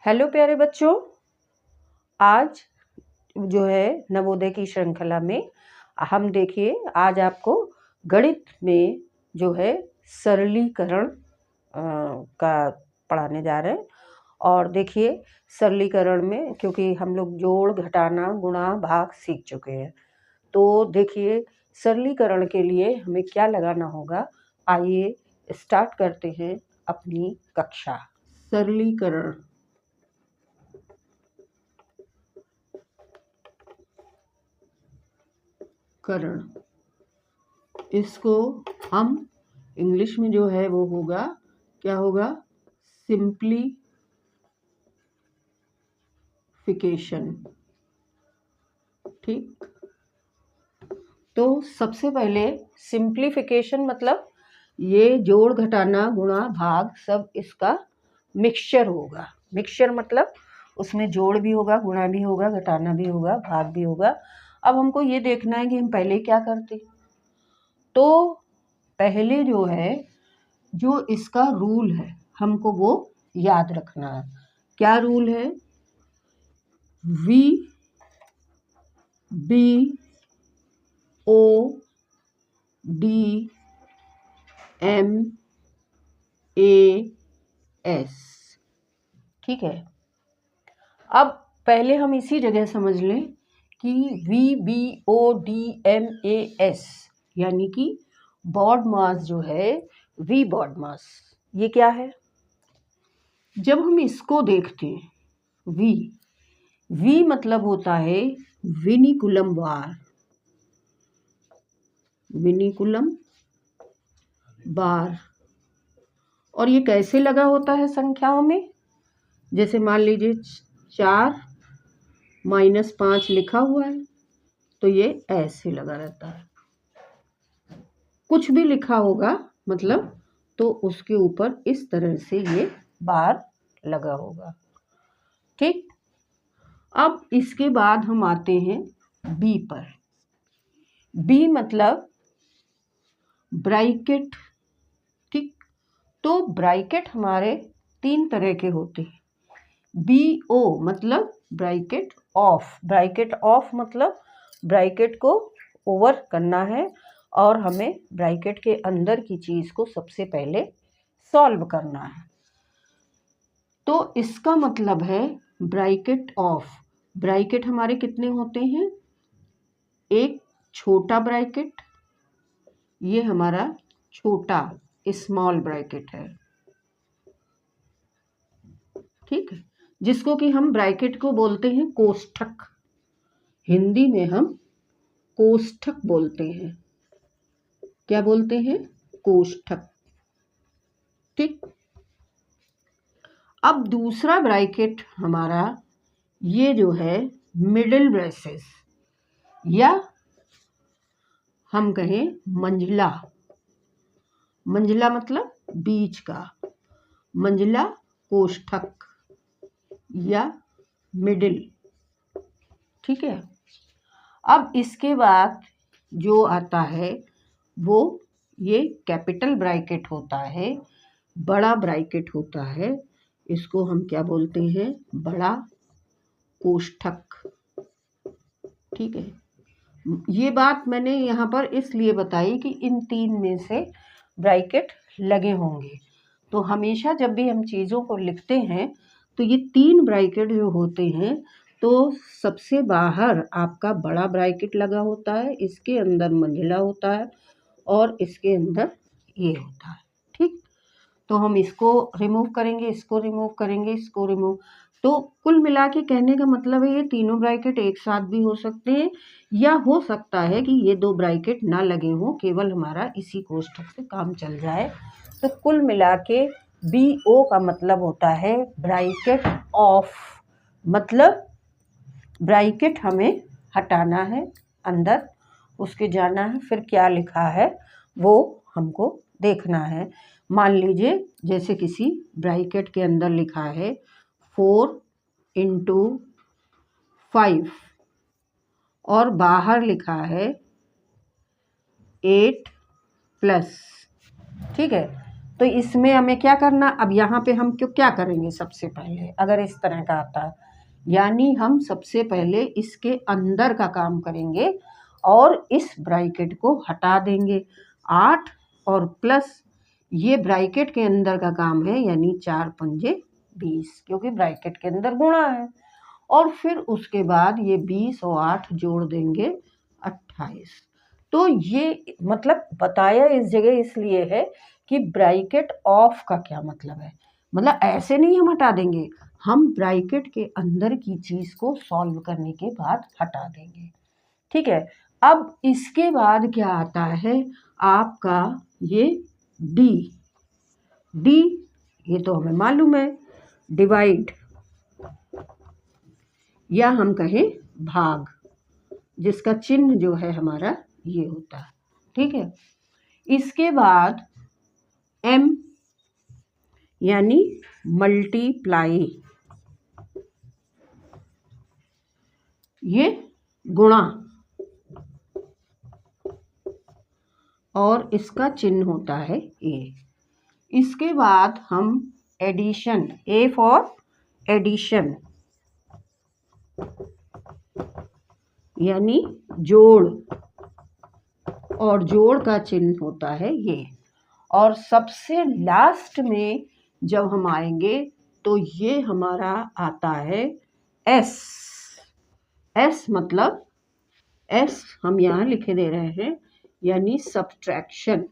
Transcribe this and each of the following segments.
Hello प्यारे बच्चों, आज जो है नवोदय की श्रृंखला में हम देखिए आज आपको गणित में जो है सरलीकरण का पढ़ाने जा रहे हैं। और देखिए सरलीकरण में क्योंकि हम लोग जोड़ घटाना गुणा भाग सीख चुके हैं, तो देखिए सरलीकरण के लिए हमें क्या लगाना होगा। आइए स्टार्ट करते हैं अपनी कक्षा। सरलीकरण करण, इसको हम इंग्लिश में जो है वो होगा, क्या होगा, सिंप्लीफिकेशन। ठीक, तो सबसे पहले सिंप्लीफिकेशन मतलब ये जोड़ घटाना गुणा भाग सब इसका मिक्सचर होगा। मिक्सचर मतलब उसमें जोड़ भी होगा, गुणा भी होगा, घटाना भी होगा, भाग भी होगा। अब हमको ये देखना है कि हम पहले क्या करते। तो पहले जो है जो इसका रूल है हमको वो याद रखना है। क्या रूल है? V B O D M A S। ठीक है, अब पहले हम इसी जगह समझ लें कि V B O D M A S यानी कि बॉड मास जो है V बॉड मास, ये क्या है? जब हम इसको देखते हैं V मतलब होता है विनिकुलम बार। विनिकुलम बार, और ये कैसे लगा होता है संख्याओं में? जैसे मान लीजिए 4 - 5 लिखा हुआ है तो ये ऐसे लगा रहता है। कुछ भी लिखा होगा मतलब तो उसके ऊपर इस तरह से ये बार लगा होगा। ठीक, अब इसके बाद हम आते हैं बी पर। बी मतलब ब्रैकेट। ठीक, तो ब्रैकेट हमारे 3 तरह के होते हैं। BO मतलब ब्रैकेट ऑफ। ब्रैकेट ऑफ मतलब ब्रैकेट को ओवर करना है और हमें ब्रैकेट के अंदर की चीज़ को सबसे पहले सॉल्व करना है। तो इसका मतलब है ब्रैकेट ऑफ। ब्रैकेट हमारे कितने होते हैं? एक छोटा ब्रैकेट, ये हमारा छोटा स्मॉल ब्रैकेट है। ठीक है, जिसको कि हम ब्रैकेट को बोलते हैं कोष्ठक। हिंदी में हम कोष्ठक बोलते हैं। क्या बोलते हैं? कोष्ठक। ठीक, अब दूसरा ब्रैकेट हमारा ये जो है मिडिल ब्रेसेस, या हम कहें मंझला। मंझला मतलब बीच का, मंझला कोष्ठक या मिडिल। ठीक है, अब इसके बाद जो आता है वो ये कैपिटल ब्रैकेट होता है, बड़ा ब्रैकेट होता है। इसको हम क्या बोलते हैं? बड़ा कोष्ठक। ठीक है, ये बात मैंने यहाँ पर इसलिए बताई कि इन 3 में से ब्रैकेट लगे होंगे। तो हमेशा जब भी हम चीज़ों को लिखते हैं तो ये 3 ब्रैकेट जो होते हैं, तो सबसे बाहर आपका बड़ा ब्रैकेट लगा होता है, इसके अंदर मंझला होता है और इसके अंदर ये होता है। ठीक, तो हम इसको रिमूव करेंगे, इसको रिमूव करेंगे, इसको रिमूव। तो कुल मिला के कहने का मतलब है ये तीनों ब्रैकेट एक साथ भी हो सकते हैं, या हो सकता है कि ये 2 ब्रैकेट ना लगे हों, केवल हमारा इसी कोष्ठक से काम चल जाए। तो कुल मिला के BO का मतलब होता है ब्रैकेट ऑफ। मतलब ब्रैकेट हमें हटाना है, अंदर उसके जाना है, फिर क्या लिखा है वो हमको देखना है। मान लीजिए जैसे किसी ब्रैकेट के अंदर लिखा है 4 × 5 और बाहर लिखा है 8+। ठीक है, तो इसमें हमें क्या करना, अब यहाँ पे हम क्यों क्या करेंगे, सबसे पहले अगर इस तरह का आता है, यानी हम सबसे पहले इसके अंदर का काम करेंगे और इस ब्रैकेट को हटा देंगे। 8 और प्लस ये ब्रैकेट के अंदर का काम है, यानी 4 पंजे 20, क्योंकि ब्रैकेट के अंदर गुणा है। और फिर उसके बाद ये 20 और 8 जोड़ देंगे 28। तो ये मतलब बताया इस जगह इसलिए है कि ब्रैकेट ऑफ का क्या मतलब है, मतलब ऐसे नहीं हम हटा देंगे, हम ब्रैकेट के अंदर की चीज़ को सॉल्व करने के बाद हटा देंगे। ठीक है, अब इसके बाद क्या आता है आपका ये डी। डी ये तो हमें मालूम है, डिवाइड या हम कहें भाग, जिसका चिन्ह जो है हमारा ये होता है। ठीक है, इसके बाद एम यानी मल्टीप्लाई, ये गुणा, और इसका चिन्ह होता है ए। इसके बाद हम एडिशन, ए फॉर एडिशन, यानी जोड़, और जोड़ का चिन्ह होता है ये। और सबसे लास्ट में जब हम आएंगे तो ये हमारा आता है एस। एस मतलब एस हम यहाँ लिखे दे रहे हैं, यानी सब्ट्रैक्शन।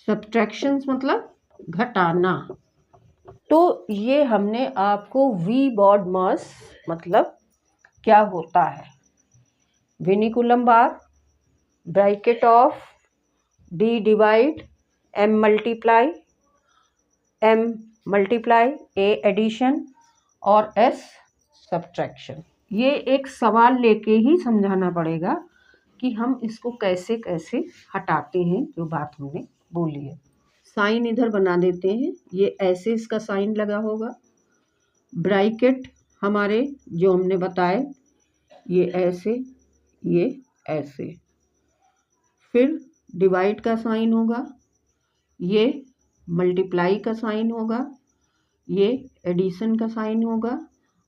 सब्ट्रैक्शंस मतलब घटाना। तो ये हमने आपको वी बॉड मास मतलब क्या होता है, vinculum bar, bracket of, D divide, M multiply, A addition और एस सब्ट्रैक्शन। ये एक सवाल लेके ही समझाना पड़ेगा कि हम इसको कैसे कैसे हटाते हैं, जो बात हमने बोली है। साइन इधर बना देते हैं, ये ऐसे इसका साइन लगा होगा, ब्रैकेट हमारे जो हमने बताए ये ऐसे, ये ऐसे, फिर डिवाइड का साइन होगा, ये मल्टीप्लाई का साइन होगा, ये एडिशन का साइन होगा,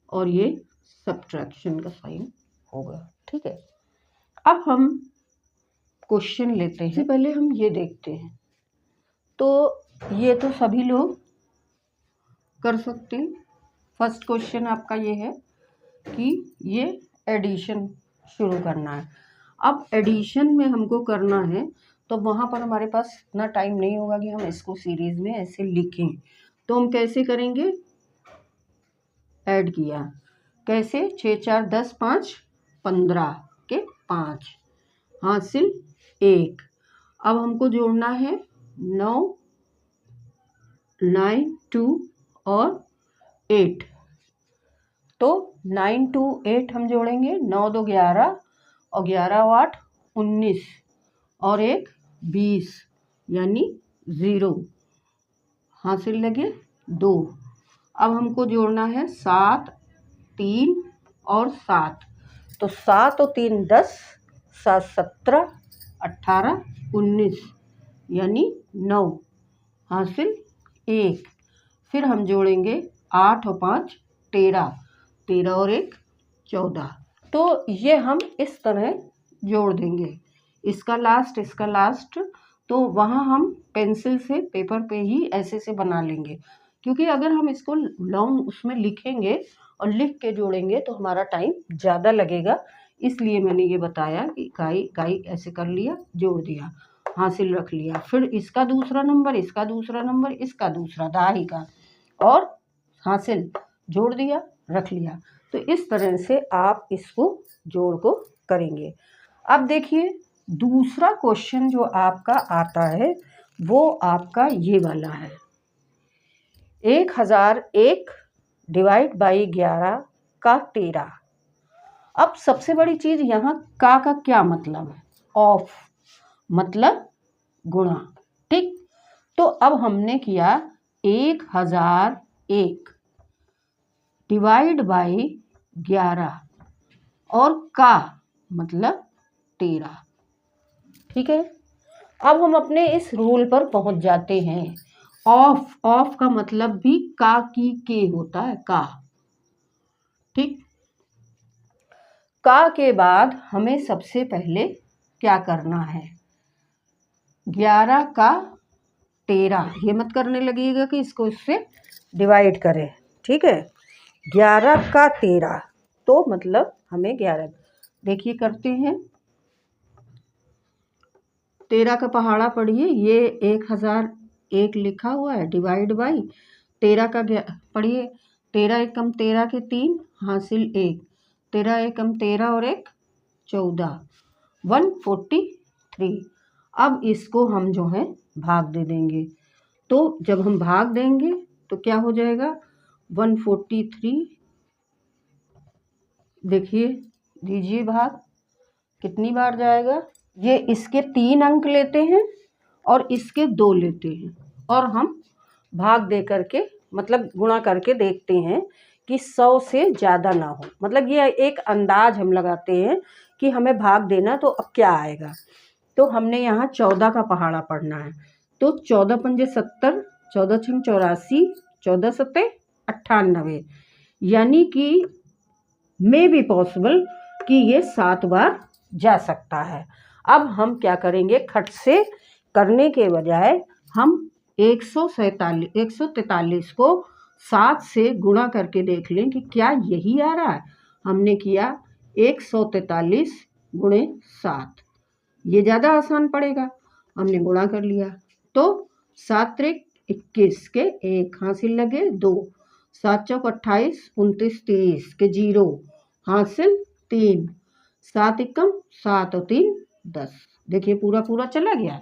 और ये सब्ट्रैक्शन का साइन होगा। ठीक है, अब हम क्वेश्चन लेते हैं। पहले हम ये देखते हैं, तो ये तो सभी लोग कर सकते हैं। फर्स्ट क्वेश्चन आपका ये है कि ये एडिशन शुरू करना है। अब एडिशन में हमको करना है तो वहाँ पर हमारे पास इतना टाइम नहीं होगा कि हम इसको सीरीज में ऐसे लिखें, तो हम कैसे करेंगे, ऐड किया कैसे, 6 4 10 5 15 के 5 हासिल 1। अब हमको जोड़ना है 9 9 2 और 8, तो 9 2 8 हम जोड़ेंगे, 9 2 11 और 11 8 19 और 1 20, यानी 0 हासिल लगे 2। अब हमको जोड़ना है 7 3 और 7, तो 7 और 3 10, 7 17 18 19, यानी 9 हासिल 1। फिर हम जोड़ेंगे 8 और 5 13, 13 और 1 14। तो ये हम इस तरह जोड़ देंगे, इसका लास्ट इसका लास्ट, तो वहाँ हम पेंसिल से पेपर पे ही ऐसे से बना लेंगे, क्योंकि अगर हम इसको लॉन्ग उसमें लिखेंगे और लिख के जोड़ेंगे तो हमारा टाइम ज़्यादा लगेगा। इसलिए मैंने ये बताया कि इकाई इकाई ऐसे कर लिया, जोड़ दिया, हासिल रख लिया, फिर इसका दूसरा नंबर, इसका दूसरा नंबर, इसका दूसरा दाही का, और हासिल जोड़ दिया, रख लिया। तो इस तरह से आप इसको जोड़ को करेंगे। अब देखिए दूसरा क्वेश्चन जो आपका आता है वो आपका ये वाला है, 1001 डिवाइड बाई 11 का 13। अब सबसे बड़ी चीज यहाँ का क्या मतलब है, ऑफ मतलब गुणा। ठीक, तो अब हमने किया 1001 डिवाइड बाई 11 और का मतलब 13। ठीक है, अब हम अपने इस रूल पर पहुंच जाते हैं। ऑफ, ऑफ का मतलब भी का की के होता है, का। ठीक, का के बाद हमें सबसे पहले क्या करना है, 11 का 13, ये मत करने लगिएगा कि इसको इससे डिवाइड करें। ठीक है, 11 का 13 तो मतलब हमें 11, देखिए करते हैं। 13 का पहाड़ा पढ़िए, ये 1001 लिखा हुआ है, डिवाइड बाई 13 का पढ़िए, 13 एकम 13 के 3 हासिल 1, 13 एकम 13 और 1 14, 143। अब इसको हम जो है भाग दे देंगे, तो जब हम भाग देंगे तो क्या हो जाएगा, 143। देखिए, दीजिए भाग, कितनी बार जाएगा, ये इसके 3 अंक लेते हैं और इसके 2 लेते हैं, और हम भाग दे करके मतलब गुणा करके देखते हैं कि 100 से ज़्यादा ना हो। मतलब ये एक अंदाज हम लगाते हैं कि हमें भाग देना तो अब क्या आएगा। तो हमने यहाँ 14 का पहाड़ा पढ़ना है, तो 14 पंजे 70, 14 छंग 84, 14 सत्ते 98, यानी कि मे बी पॉसिबल कि ये 7 बार जा सकता है। अब हम क्या करेंगे, खट से करने के बजाय हम 143 को 7 से गुणा करके देख लें कि क्या यही आ रहा है। हमने किया 143 गुणे 7, ये ज़्यादा आसान पड़ेगा। हमने गुणा कर लिया, तो 7 त्रिक 21 के 1 हासिल लगे 2, 7 चौक 28, 29 30 के 0 हासिल 3, 7 एकम 7 और 3 10। देखिए पूरा पूरा चला गया।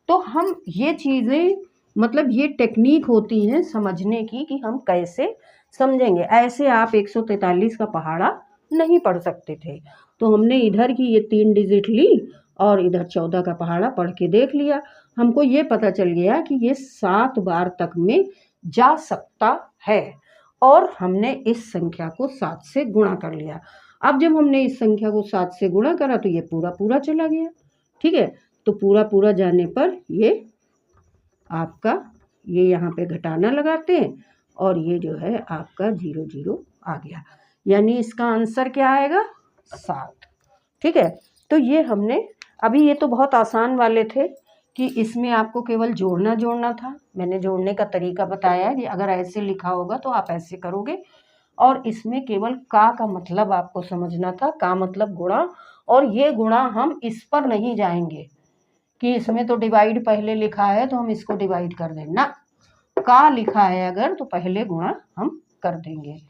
तो हम ये चीज़ें मतलब ये टेक्निक होती है समझने की कि हम कैसे समझेंगे। ऐसे आप 143 का पहाड़ा नहीं पढ़ सकते थे, तो हमने इधर की ये 3 डिजिट ली और इधर 14 का पहाड़ा पढ़ के देख लिया। हमको ये पता चल गया कि ये 7 बार तक में जा सकता है, और हमने इस संख्या को 7 से गुणा कर लिया। अब जब हमने इस संख्या को 7 से गुणा करा तो ये पूरा पूरा चला गया। ठीक है, तो पूरा पूरा जाने पर ये आपका ये यहाँ पे घटाना लगाते हैं और ये जो है आपका 0 0 आ गया, यानी इसका आंसर क्या आएगा, 7। ठीक है, तो ये हमने अभी, ये तो बहुत आसान वाले थे कि इसमें आपको केवल जोड़ना था। मैंने जोड़ने का तरीका बताया है कि अगर ऐसे लिखा होगा तो आप ऐसे करोगे, और इसमें केवल का मतलब आपको समझना था, का मतलब गुणा, और ये गुणा हम इस पर नहीं जाएंगे कि इसमें तो डिवाइड पहले लिखा है तो हम इसको डिवाइड कर दें ना, का लिखा है अगर तो पहले गुणा हम कर देंगे।